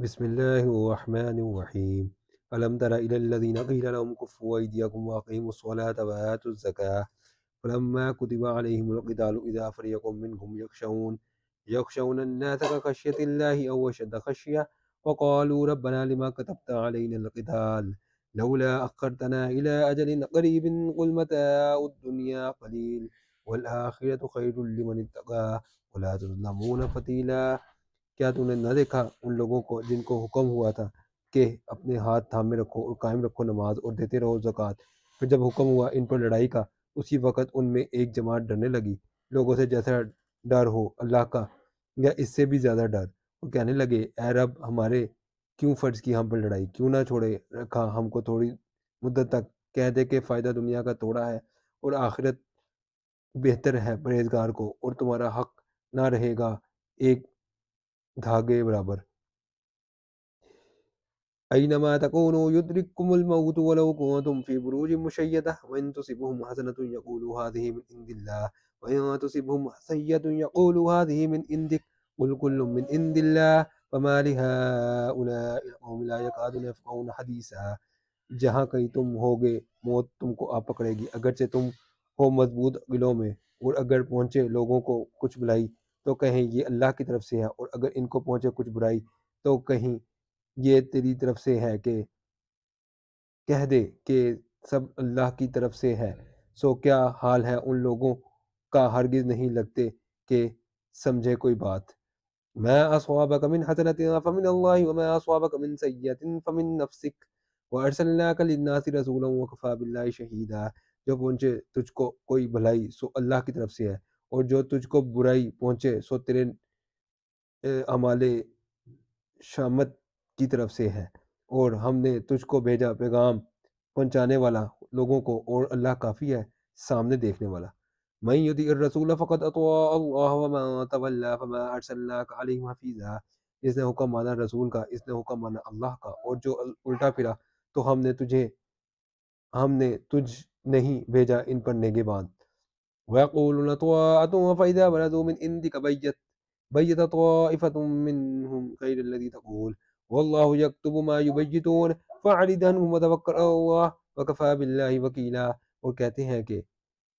بسم الله الرحمن الرحيم ألم تر إلى الذين قيل لهم كفوا أيديكم وأقيموا الصلاة وآتوا الزكاة فلما كتب عليهم القتال إذا فريق منهم يخشون الناس كخشية الله أو أشد خشية وقالوا ربنا لما كتبت علينا القتال لولا أخرتنا إلى أجل قريب قل متاع الدنيا قليل والآخرة خير لمن اتقى ولا تظلمون فتيلا۔ کیا تو نے نہ دیکھا ان لوگوں کو جن کو حکم ہوا تھا کہ اپنے ہاتھ تھامے رکھو اور قائم رکھو نماز اور دیتے رہو زکوٰۃ، پھر جب حکم ہوا ان پر لڑائی کا اسی وقت ان میں ایک جماعت ڈرنے لگی لوگوں سے جیسا ڈر ہو اللہ کا یا اس سے بھی زیادہ ڈر، وہ کہنے لگے اے رب ہمارے کیوں فرض کی ہم پر لڑائی، کیوں نہ چھوڑے رکھا ہم کو تھوڑی مدت تک، کہہ دے کہ فائدہ دنیا کا تھوڑا ہے اور آخرت بہتر ہے پرہیزگار کو، اور تمہارا حق نہ رہے گا ایک دھاگے برابر۔ أينما تكونوا يدرككم الموت ولو كنتم في بروج مشيدة وإن تصبهم حسنة يقولوا هذه من عند الله وإن تصبهم سيئة يقولوا هذه من عندك قل كل من عند الله فما لهؤلاء القوم لا يكادون يفقهون حديثا۔ جہاں کہیں تم ہوگے موت تم کو آ پکڑے گی، اگرچہ تم ہو مضبوط قلعوں میں، اور اگر پہنچے لوگوں کو کچھ بلائی تو کہیں یہ اللہ کی طرف سے ہے، اور اگر ان کو پہنچے کچھ برائی تو کہیں یہ تیری طرف سے ہے، کہ کہہ دے کہ سب اللہ کی طرف سے ہے۔ سو کیا حال ہے ان لوگوں کا، ہرگز نہیں لگتے کہ سمجھے کوئی بات۔ ما اصابک من حسنۃ فمن اللہ وما اصابک من سیئۃ فمن نفسک وارسلناک للناس رسولا وکفی باللہ شہیدا۔ جو پہنچے تجھ کو کوئی بھلائی سو اللہ کی طرف سے ہے، اور جو تجھ کو برائی پہنچے سو تیرے اعمال شامت کی طرف سے ہے، اور ہم نے تجھ کو بھیجا پیغام پہنچانے والا لوگوں کو، اور اللہ کافی ہے سامنے دیکھنے والا۔ من یطیع الرسول فقد اطاع اللہ ومن تولی فما ارسلناک علیہم حفیظا۔ جس نے حکم مانا رسول کا اس نے حکم مانا اللہ کا، اور جو الٹا پھرا تو ہم نے تجھ نہیں بھیجا ان پر نگہبان۔ وَيَقُولُونَ طَاعَةٌ فَإِذَا بَرَزُوا مِنْ عِنْدِكَ بَيَّتَ طَائِفَةٌ مِّنْهُمْ غَيْرَ الَّذِي تَقُولُ وَاللَّهُ يَكْتُبُ مَا يُبَيِّتُونَ فَأَعْرِضْ عَنْهُمْ وَتَوَكَّلْ عَلَى اللَّهِ وَكَفَىٰ بِاللَّهِ وَكِيلًا۔ اور کہتے ہیں کہ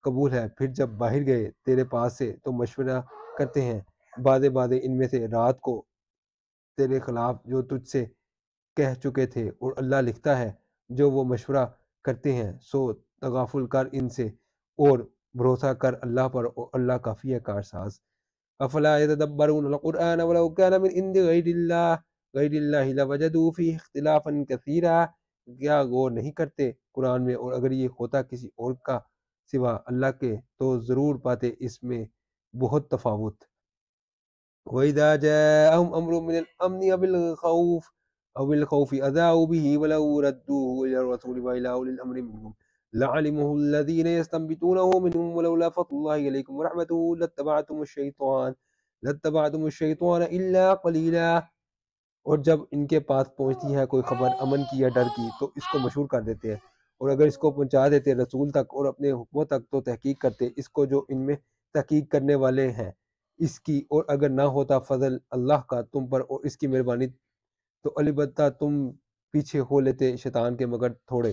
قبول ہے، پھر جب باہر گئے تیرے پاس سے تو مشورہ کرتے ہیں بعض ان میں سے رات کو تیرے خلاف جو تجھ سے کہہ چکے تھے، اور اللہ لکھتا ہے جو وہ مشورہ کرتے ہیں، سو تغافل کر ان سے اور بھروسہ کر اللہ پر، اور اللہ کافی ہے کارساز۔ افلا يتدبرون القرآن ولو كان من عند غیر اللہ لوجدوا فیہ اختلافا کثیرا۔ کیا غور نہیں کرتے قرآن میں، اور اگر یہ ہوتا کسی اور کا سوا اللہ کے تو ضرور پاتے اس میں بہت تفاوت۔ وَإِذَا جَاءَهُمْ أَمْرٌ مِّنَ الْأَمْنِ أَوِ الْخَوْفِ أَذَاعُوا بِهِ وَلَوْ رَدُّوهُ إِلَى الرَّسُولِ وَإِلَى أُولِي الْأَمْرِ مِنْهُمْ لَعَلِمَهُ الَّذِينَ يَسْتَنبِطُونَهُ مِنْهُمْ وَلَوْلَا فَضْلُ اللَّهِ عَلَيْكُمْ وَرَحْمَتُهُ لَاتَّبَعْتُمُ الشَّيْطَانَ إِلَّا قَلِيلًا۔ اور جب ان کے پاس پہنچتی ہے کوئی خبر امن کی یا ڈر کی تو اس کو مشہور کر دیتے ہیں، اور اگر اس کو پہنچا دیتے رسول تک اور اپنے حکموں تک تو تحقیق کرتے اس کو جو ان میں تحقیق کرنے والے ہیں اس کی، اور اگر نہ ہوتا فضل اللہ کا تم پر اور اس کی مہربانی تو البتہ تم پیچھے ہو لیتے شیطان کے مگر تھوڑے۔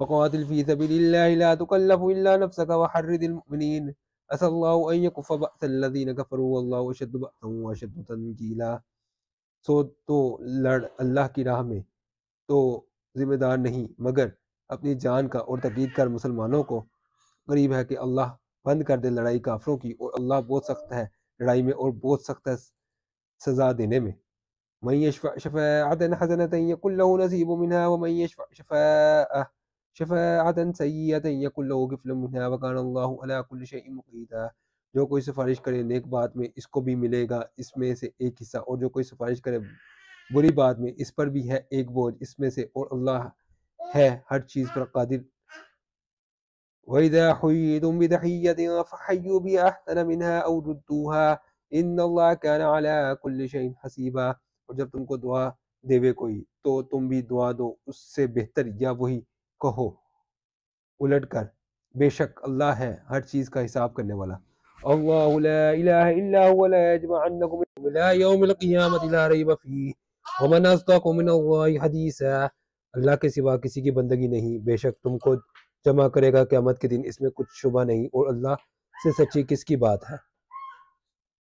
فقاتل فی سبیل اللہ لا تکلف الا نفسک وحرد المؤمنین عسى اللہ ان یکف بأس الذین کفروا واللہ اشد بأسا واشد تنکیلا۔ سو تو لڑ اللہ کی راہ میں تو ذمہ دار نہیں مگر اپنی جان کا، اور تقید کر مسلمانوں کو قریب ہے کہ اللہ بند کر دے لڑائی کافروں کی، اور اللہ بہت سخت ہے لڑائی میں اور بہت سخت ہے سزا دینے میں۔ من یشفع شفاعة حسنة یکن له نصیب منها ومن یشفع شفاعة سیئة یکن له کفل منها وکان اللہ علی کل شیء مقیتا۔ جو کوئی سفارش کرے نیک بات میں اس کو بھی ملے گا اس میں سے ایک حصہ، اور جو کوئی سفارش کرے بری بات میں اس پر بھی ہے ایک بوجھ اس میں سے، اور اللہ ہے ہر چیز پر قادر۔ وَإِذَا حُيِّيتُم بِتَحِيَّةٍ فَحَيُّوا بِأَحْسَنَ مِنْهَا أَوْ رُدُّوهَا إِنَّ اللَّهَ كَانَ عَلَى كُلِّ شَيْءٍ حَسِيبًا۔ اور جب تم کو دعا دیوے کوئی تو تم بھی دعا دو اس سے بہتر یا وہی کہو الٹ کر، بے شک اللہ ہے ہر چیز کا حساب کرنے والا۔ اللہ لا الہ الا هو لا يجمعنکم الى یوم القیامۃ لا ریب فیہ۔ ومن اصدق من اللہ حدیثا، اللہ کے سوا کسی کی بندگی نہیں، بے شک تم کو جمع کرے گا قیامت کے دن، اس میں کچھ شبہ نہیں، اور اللہ سے سچی کس کی بات ہے۔